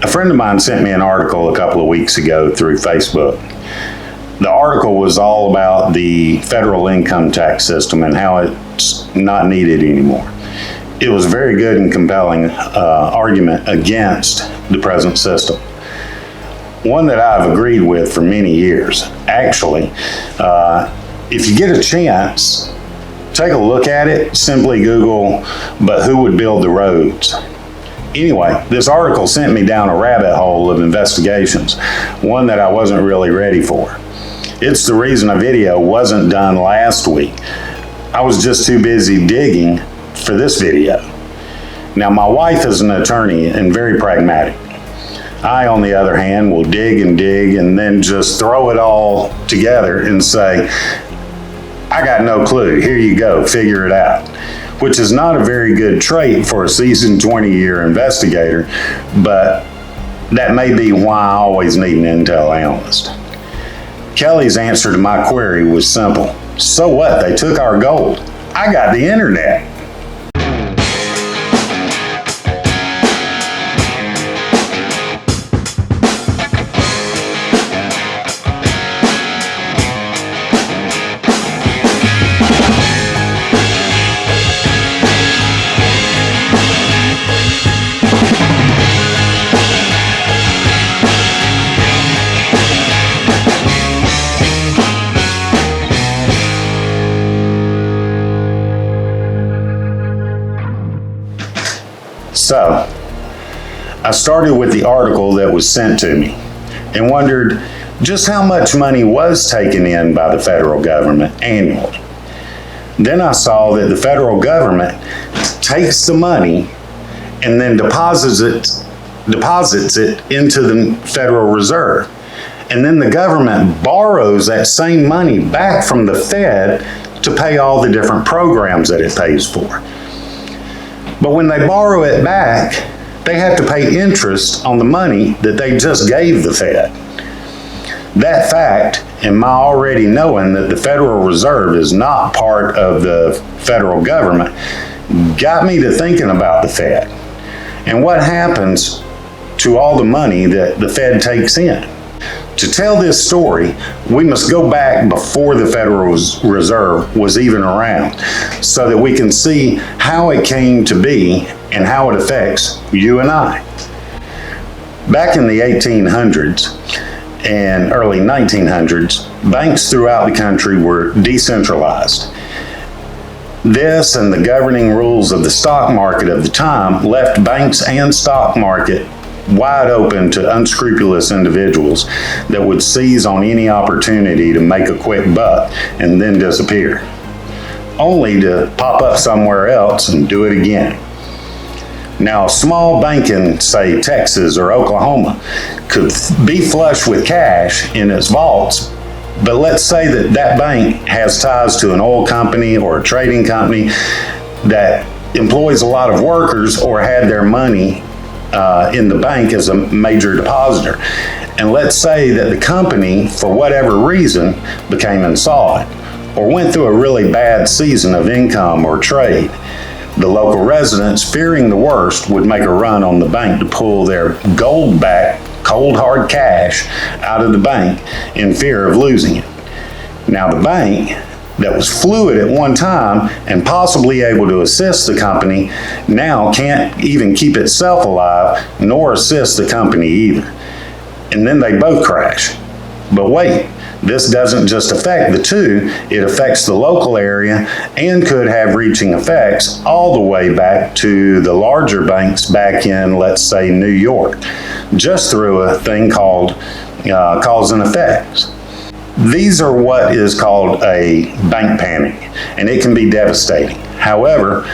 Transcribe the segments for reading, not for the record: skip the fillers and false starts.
A friend of mine sent me an article a couple of weeks ago through Facebook. The article was all about the federal income tax system and how it's not needed anymore. It was a very good and compelling argument against the present system. One that I've agreed with for many years. Actually, if you get a chance, take a look at it. Simply Google, but who would build the roads? Anyway, this article sent me down a rabbit hole of investigations, one that I wasn't really ready for. It's the reason a video wasn't done last week. I was just too busy digging for this video. Now, my wife is an attorney and very pragmatic. I, on the other hand, will dig and then just throw it all together and say, I got no clue, here you go, figure it out. Which is not a very good trait for a seasoned 20-year investigator, but that may be why I always need an intel analyst. Kelly's answer to my query was simple. So what? They took our gold. I got the internet. So, I started with the article that was sent to me and wondered just how much money was taken in by the federal government annually. Then I saw that the federal government takes the money and then deposits it into the Federal Reserve. And then the government borrows that same money back from the Fed to pay all the different programs that it pays for. But when they borrow it back, they have to pay interest on the money that they just gave the Fed. That fact, and my already knowing that the Federal Reserve is not part of the federal government, got me to thinking about the Fed and what happens to all the money that the Fed takes in. To tell this story, we must go back before the Federal Reserve was even around so that we can see how it came to be and how it affects you and I. Back in the 1800s and early 1900s, banks throughout the country were decentralized. This and the governing rules of the stock market of the time left banks and stock market wide open to unscrupulous individuals that would seize on any opportunity to make a quick buck and then disappear, only to pop up somewhere else and do it again. Now, a small bank in, say, Texas or Oklahoma could be flush with cash in its vaults, but let's say that that bank has ties to an oil company or a trading company that employs a lot of workers or had their money in the bank as a major depositor. And let's say that the company, for whatever reason, became insolvent or went through a really bad season of income or trade. The local residents, fearing the worst, would make a run on the bank to pull their gold-backed, cold hard cash out of the bank in fear of losing it. Now, the bank that was fluid at one time and possibly able to assist the company now can't even keep itself alive nor assist the company either. And then they both crash. But wait, this doesn't just affect the two, it affects the local area and could have reaching effects all the way back to the larger banks back in, let's say, New York, just through a thing called cause and effects. These are what is called a bank panic, and it can be devastating. However,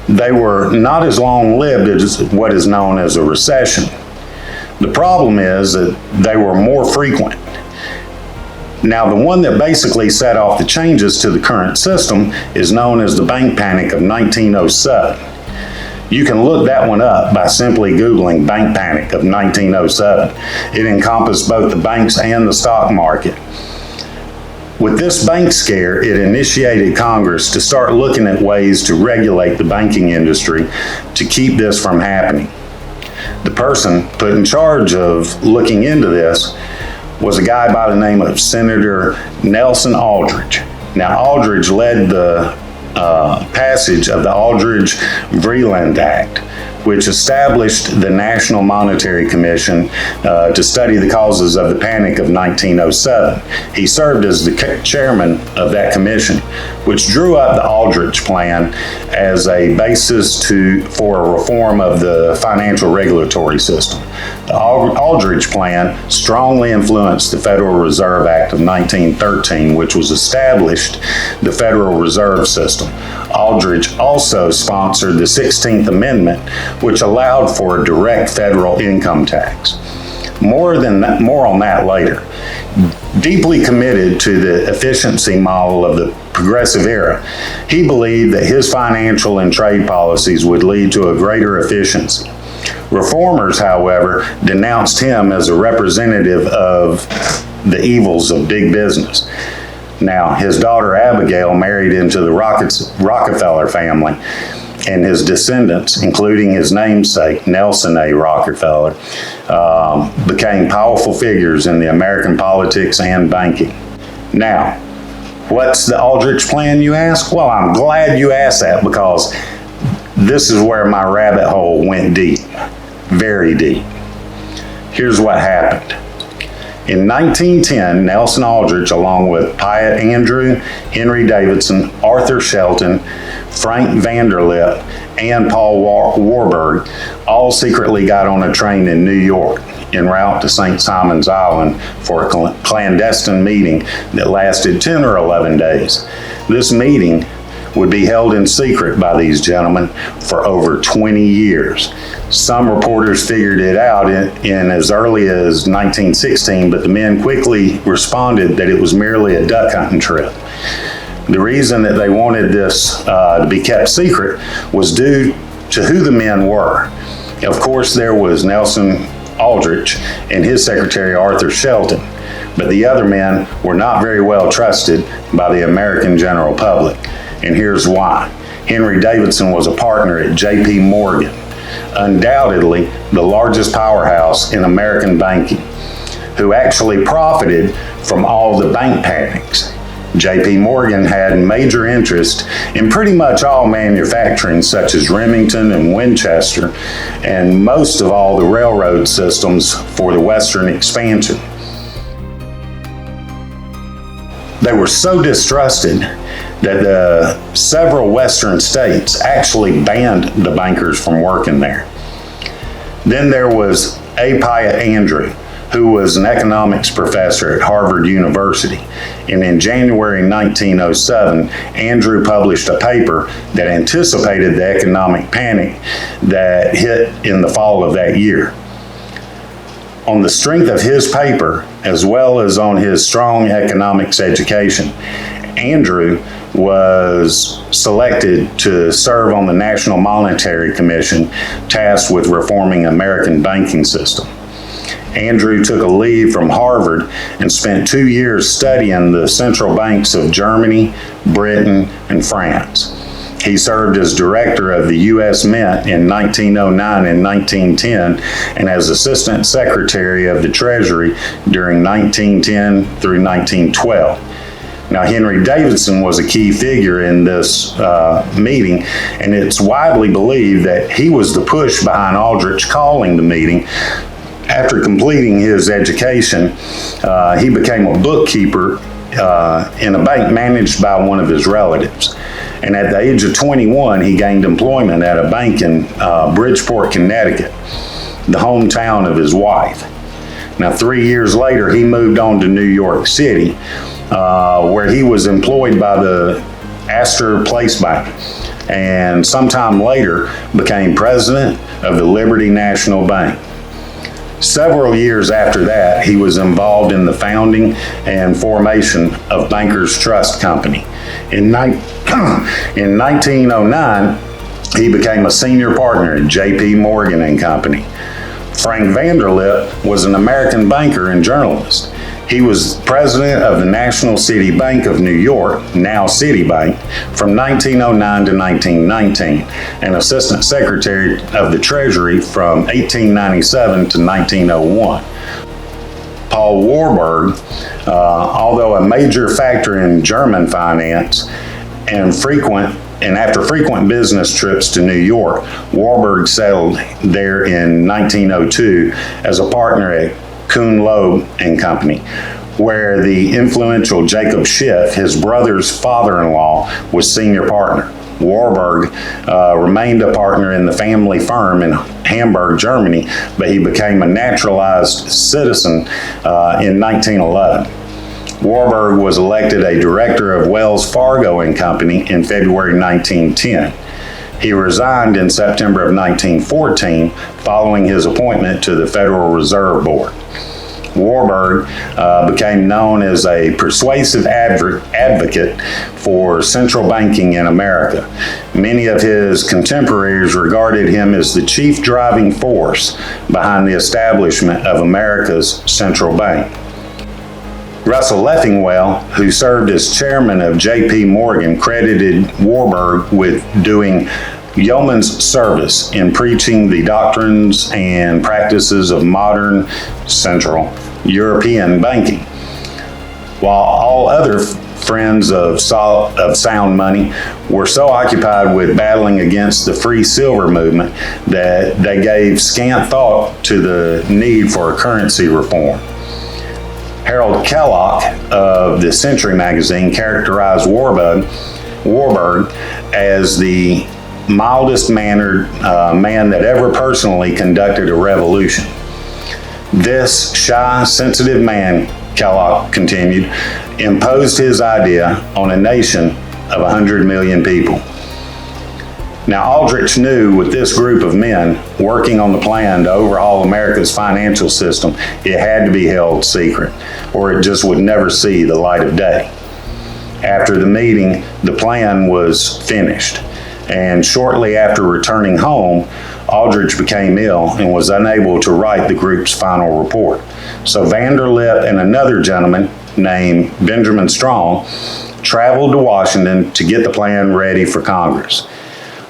they were not as long-lived as what is known as a recession. The problem is that they were more frequent. Now, the one that basically set off the changes to the current system is known as the bank panic of 1907. You can look that one up by simply Googling bank panic of 1907. It encompassed both the banks and the stock market. With this bank scare, it initiated Congress to start looking at ways to regulate the banking industry to keep this from happening. The person put in charge of looking into this was a guy by the name of Senator Nelson Aldrich. Now, Aldrich led the passage of the Aldrich-Vreeland Act, which established the National Monetary Commission to study the causes of the Panic of 1907. He served as the chairman of that commission, which drew up the Aldrich Plan as a basis for a reform of the financial regulatory system. The Aldrich Plan strongly influenced the Federal Reserve Act of 1913, which was established the Federal Reserve System. Aldrich also sponsored the 16th Amendment, which allowed for a direct federal income tax. More on that later. Deeply committed to the efficiency model of the Progressive era, he believed that his financial and trade policies would lead to a greater efficiency. Reformers, however, denounced him as a representative of the evils of big business. Now, his daughter Abigail married into the Rockefeller family, and his descendants, including his namesake, Nelson A. Rockefeller, became powerful figures in the American politics and banking. Now, what's the Aldrich Plan, you ask? Well, I'm glad you asked that, because this is where my rabbit hole went deep, very deep. Here's what happened. In 1910, Nelson Aldrich, along with Piatt Andrew, Henry Davidson, Arthur Shelton, Frank Vanderlip, and Paul Warburg, all secretly got on a train in New York en route to St. Simon's Island for a clandestine meeting that lasted 10 or 11 days. This meeting would be held in secret by these gentlemen for over 20 years. Some reporters figured it out in as early as 1916, but the men quickly responded that it was merely a duck hunting trip. The reason that they wanted this to be kept secret was due to who the men were. Of course, there was Nelson Aldrich and his secretary Arthur Shelton, but the other men were not very well trusted by the American general public. And here's why. Henry Davidson was a partner at J.P. Morgan, undoubtedly the largest powerhouse in American banking, who actually profited from all the bank panics. J.P. Morgan had major interest in pretty much all manufacturing, such as Remington and Winchester, and most of all the railroad systems for the Western expansion. They were so distrusted that several Western states actually banned the bankers from working there. Then there was A. Piatt Andrew, who was an economics professor at Harvard University. And in January 1907, Andrew published a paper that anticipated the economic panic that hit in the fall of that year. On the strength of his paper, as well as on his strong economics education, Andrew was selected to serve on the National Monetary Commission tasked with reforming American banking system. Andrew took a leave from Harvard and spent 2 years studying the central banks of Germany, Britain, and France. He served as director of the U.S. Mint in 1909 and 1910 and as assistant secretary of the Treasury during 1910 through 1912. Now, Henry Davidson was a key figure in this meeting, and it's widely believed that he was the push behind Aldrich calling the meeting. After completing his education, he became a bookkeeper in a bank managed by one of his relatives. And at the age of 21, he gained employment at a bank in Bridgeport, Connecticut, the hometown of his wife. Now, 3 years later, he moved on to New York City, where he was employed by the Astor Place Bank, and sometime later became president of the Liberty National Bank. Several years after that, he was involved in the founding and formation of Bankers Trust Company. In 1909, he became a senior partner at J.P. Morgan and Company. Frank Vanderlip was an American banker and journalist. He was president of the National City Bank of New York, now Citibank, from 1909 to 1919, and assistant secretary of the Treasury from 1897 to 1901. Paul Warburg, although a major factor in German finance and after frequent business trips to New York, Warburg settled there in 1902 as a partner at Kuhn Loeb and Company, where the influential Jacob Schiff, his brother's father-in-law, was senior partner. Warburg remained a partner in the family firm in Hamburg, Germany, but he became a naturalized citizen in 1911. Warburg was elected a director of Wells Fargo and Company in February 1910. He resigned in September of 1914 following his appointment to the Federal Reserve Board. Warburg became known as a persuasive advocate for central banking in America. Many of his contemporaries regarded him as the chief driving force behind the establishment of America's central bank. Russell Leffingwell, who served as chairman of J.P. Morgan, credited Warburg with doing yeoman's service in preaching the doctrines and practices of modern Central European banking. While all other friends of sound money were so occupied with battling against the free silver movement that they gave scant thought to the need for a currency reform. Harold Kellogg of the Century magazine characterized Warburg as the mildest-mannered man that ever personally conducted a revolution. This shy, sensitive man, Kellogg continued, imposed his idea on a nation of 100 million people. Now, Aldrich knew with this group of men working on the plan to overhaul America's financial system, it had to be held secret, or it just would never see the light of day. After the meeting, the plan was finished, and shortly after returning home, Aldrich became ill and was unable to write the group's final report. So Vanderlip and another gentleman named Benjamin Strong traveled to Washington to get the plan ready for Congress.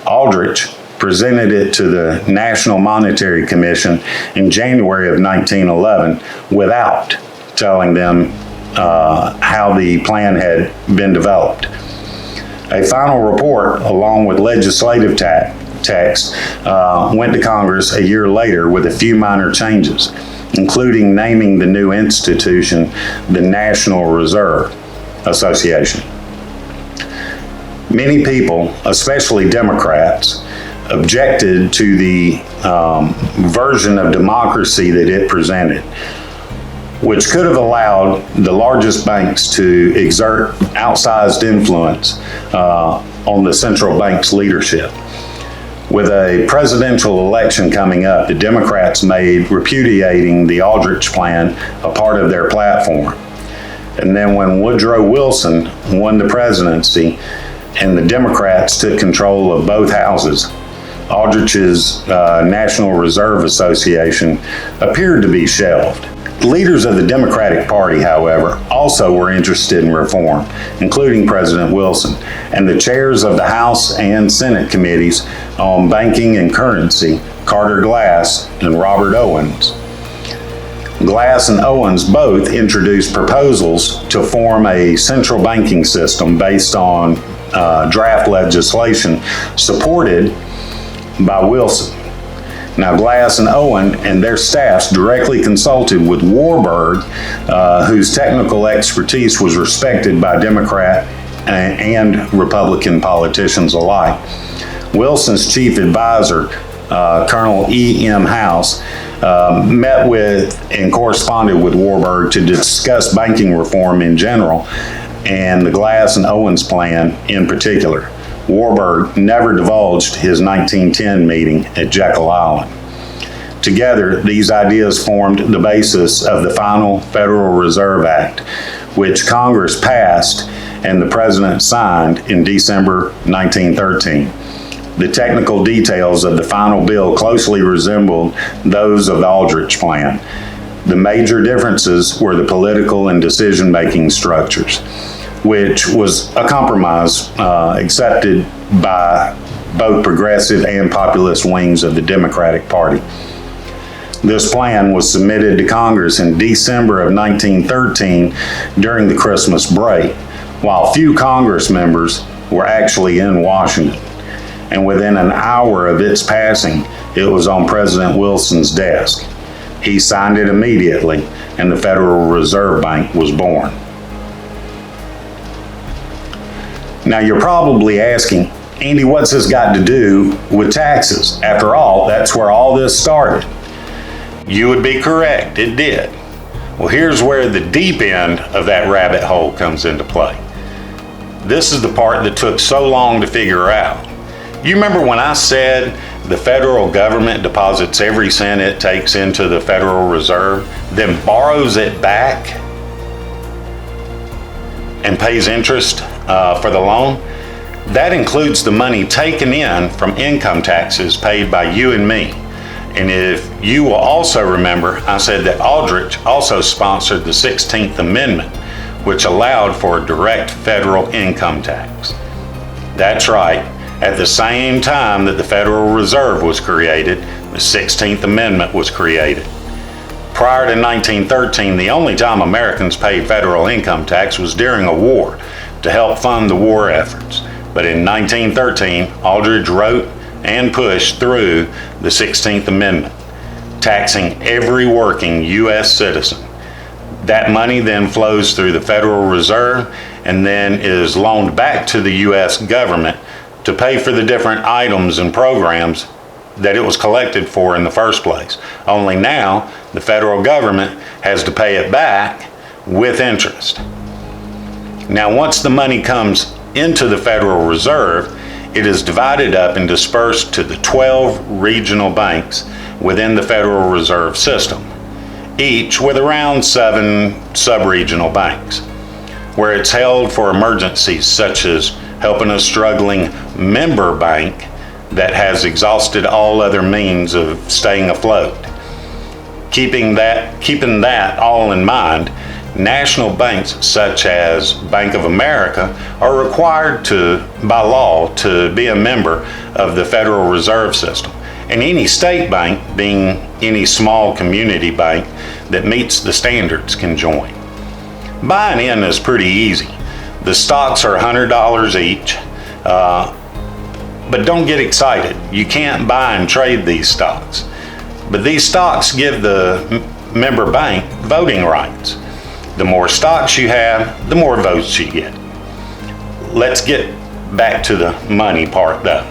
Aldrich presented it to the National Monetary Commission in January of 1911 without telling them how the plan had been developed. A final report, along with legislative text, went to Congress a year later with a few minor changes, including naming the new institution the National Reserve Association. Many people, especially Democrats, objected to the version of democracy that it presented, which could have allowed the largest banks to exert outsized influence on the central bank's leadership. With a presidential election coming up, the Democrats made repudiating the Aldrich plan a part of their platform. And then when Woodrow Wilson won the presidency and the Democrats took control of both houses, Aldrich's National Reserve Association appeared to be shelved. Leaders of the Democratic Party, however, also were interested in reform, including President Wilson, and the chairs of the House and Senate committees on banking and currency, Carter Glass and Robert Owens. Glass and Owens both introduced proposals to form a central banking system based on draft legislation supported by Wilson. Now, Glass and Owen and their staffs directly consulted with Warburg, whose technical expertise was respected by Democrat and Republican politicians alike. Wilson's chief advisor, Colonel E.M. House, met with and corresponded with Warburg to discuss banking reform in general and the Glass and Owens plan in particular. Warburg never divulged his 1910 meeting at Jekyll Island. Together, these ideas formed the basis of the final Federal Reserve Act, which Congress passed and the President signed in December 1913. The technical details of the final bill closely resembled those of the Aldrich plan. The major differences were the political and decision-making structures, which was a compromise accepted by both progressive and populist wings of the Democratic Party. This plan was submitted to Congress in December of 1913 during the Christmas break, while few Congress members were actually in Washington. And within an hour of its passing, it was on President Wilson's desk. He signed it immediately, and the Federal Reserve Bank was born. Now you're probably asking, Andy, what's this got to do with taxes? After all, that's where all this started. You would be correct, it did. Well, here's where the deep end of that rabbit hole comes into play. This is the part that took so long to figure out. You remember when I said the federal government deposits every cent it takes into the Federal Reserve, then borrows it back and pays interest for the loan? That includes the money taken in from income taxes paid by you and me. And if you will also remember, I said that Aldrich also sponsored the 16th Amendment, which allowed for direct federal income tax. That's right. At the same time that the Federal Reserve was created, the 16th Amendment was created. Prior to 1913, the only time Americans paid federal income tax was during a war to help fund the war efforts. But in 1913, Aldrich wrote and pushed through the 16th Amendment, taxing every working U.S. citizen. That money then flows through the Federal Reserve and then is loaned back to the U.S. government to pay for the different items and programs that it was collected for in the first place. Only now, the federal government has to pay it back with interest. Now, once the money comes into the Federal Reserve, it is divided up and dispersed to the 12 regional banks within the Federal Reserve System, each with around 7 sub-regional banks, where it's held for emergencies such as helping a struggling member bank that has exhausted all other means of staying afloat. Keeping that all in mind, national banks such as Bank of America are required by law to be a member of the Federal Reserve System, and any state bank, being any small community bank that meets the standards, can join. Buying in is pretty easy. The stocks are $100 each, but don't get excited. You can't buy and trade these stocks. But these stocks give the member bank voting rights. The more stocks you have, the more votes you get. Let's get back to the money part though.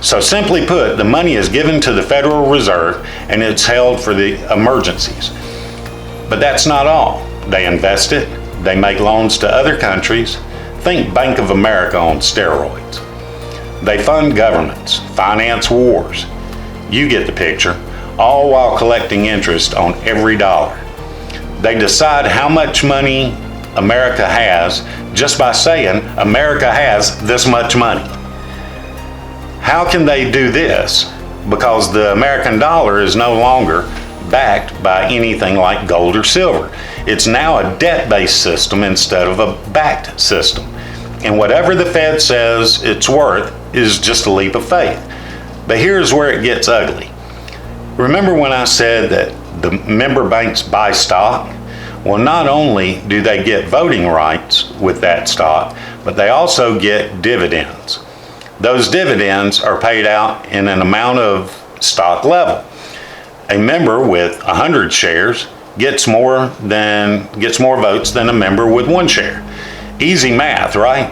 So simply put, the money is given to the Federal Reserve and it's held for the emergencies. But that's not all. They invest it, they make loans to other countries. Think Bank of America on steroids. They fund governments, finance wars. You get the picture, all while collecting interest on every dollar. They decide how much money America has just by saying America has this much money. How can they do this? Because the American dollar is no longer backed by anything like gold or silver. It's now a debt-based system instead of a backed system. And whatever the Fed says it's worth is just a leap of faith. But here's where it gets ugly. Remember when I said that the member banks buy stock? Well, not only do they get voting rights with that stock, but they also get dividends. Those dividends are paid out in an amount of stock level. A member with 100 shares gets more votes than a member with 1 share. Easy math, right?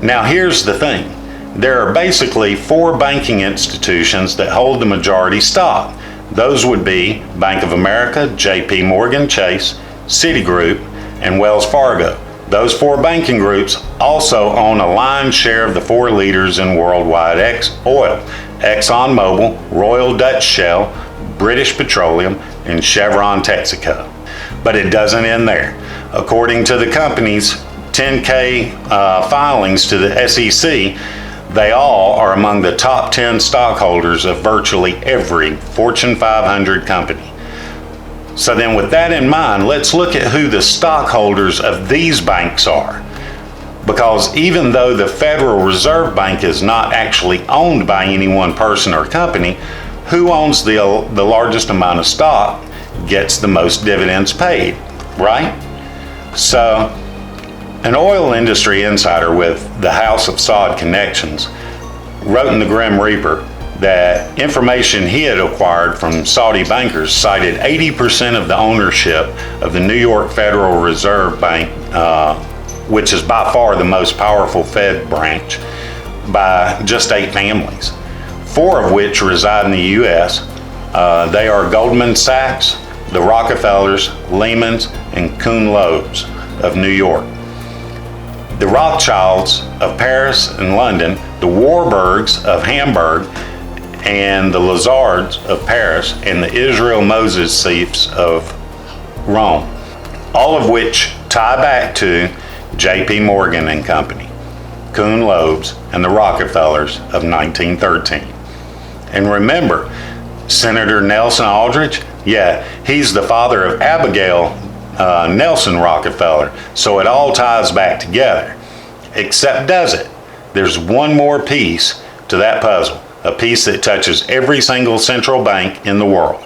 Now here's the thing. There are basically 4 banking institutions that hold the majority stock. Those would be Bank of America, JP Morgan Chase, Citigroup, and Wells Fargo. Those 4 banking groups also own a lion's share of the 4 leaders in worldwide oil: ExxonMobil, Royal Dutch Shell, British Petroleum, and Chevron Texaco. But it doesn't end there. According to the company's 10K filings to the SEC, they all are among the top 10 stockholders of virtually every Fortune 500 company. So then with that in mind, let's look at who the stockholders of these banks are. Because even though the Federal Reserve Bank is not actually owned by any one person or company, who owns the largest amount of stock gets the most dividends paid, right? So an oil industry insider with the House of Saud connections wrote in the Grim Reaper that information he had acquired from Saudi bankers cited 80% of the ownership of the New York Federal Reserve Bank, which is by far the most powerful Fed branch, by just 8 families, 4 of which reside in the U.S. They are Goldman Sachs, the Rockefellers, Lehmans, and Kuhn Loebs of New York, the Rothschilds of Paris and London, the Warburgs of Hamburg, and the Lazards of Paris, and the Israel Moses of Rome, all of which tie back to J.P. Morgan and Company, Kuhn Loebs, and the Rockefellers of 1913. And remember, Senator Nelson Aldrich, he's the father of Abigail Nelson Rockefeller, so it all ties back together. Except does it? There's one more piece to that puzzle, a piece that touches every single central bank in the world,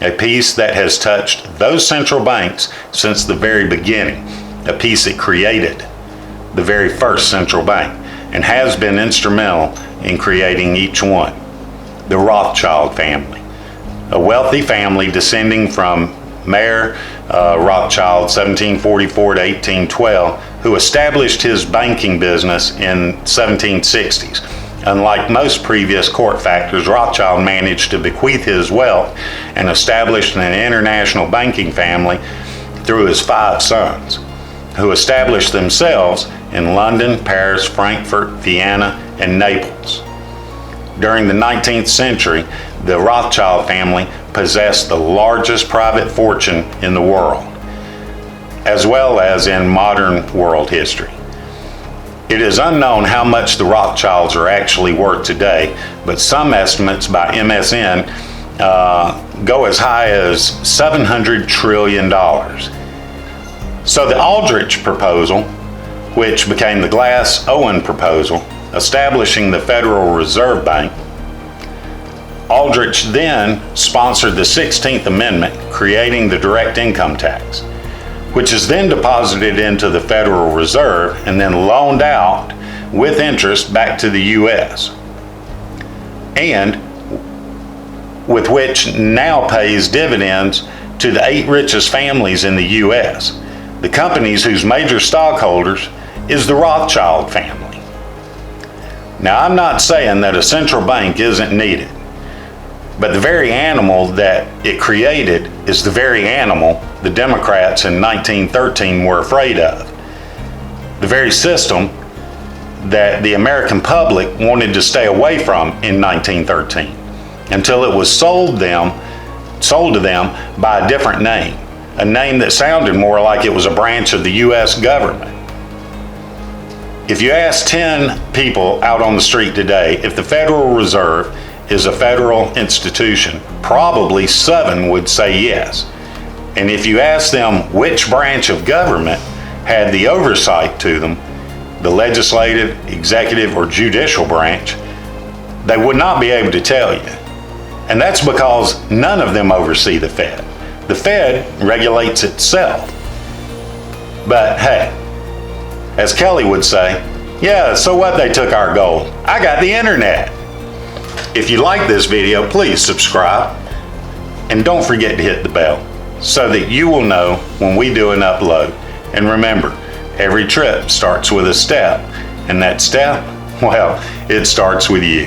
a piece that has touched those central banks since the very beginning, a piece that created the very first central bank and has been instrumental in creating each one, the Rothschild family, a wealthy family descending from Mayer Rothschild, 1744 to 1812, who established his banking business in 1760s. Unlike most previous court factors, Rothschild managed to bequeath his wealth and established an international banking family through his 5 sons, who established themselves in London, Paris, Frankfurt, Vienna, and Naples. During the 19th century, the Rothschild family possessed the largest private fortune in the world, as well as in modern world history. It is unknown how much the Rothschilds are actually worth today, but some estimates by MSN go as high as $700 trillion. So the Aldrich proposal, which became the Glass-Owen proposal, establishing the Federal Reserve Bank, Aldrich then sponsored the 16th Amendment, creating the direct income tax, which is then deposited into the Federal Reserve and then loaned out with interest back to the U.S., and with which now pays dividends to the 8 richest families in the U.S., the companies whose major stockholders is the Rothschild family. Now, I'm not saying that a central bank isn't needed, but the very animal that it created is the very animal the Democrats in 1913 were afraid of. The very system that the American public wanted to stay away from in 1913, until it was sold to them by a different name, a name that sounded more like it was a branch of the U.S. government. If you ask 10 people out on the street today if the Federal Reserve is a federal institution, probably 7 would say yes. And if you ask them which branch of government had the oversight to them, the legislative, executive, or judicial branch, they would not be able to tell you. And that's because none of them oversee the Fed. The Fed regulates itself. But hey, as Kelly would say, yeah, so what, they took our gold? I got the internet. If you like this video, please subscribe. And don't forget to hit the bell so that you will know when we do an upload. And remember, every trip starts with a step. And that step, well, it starts with you.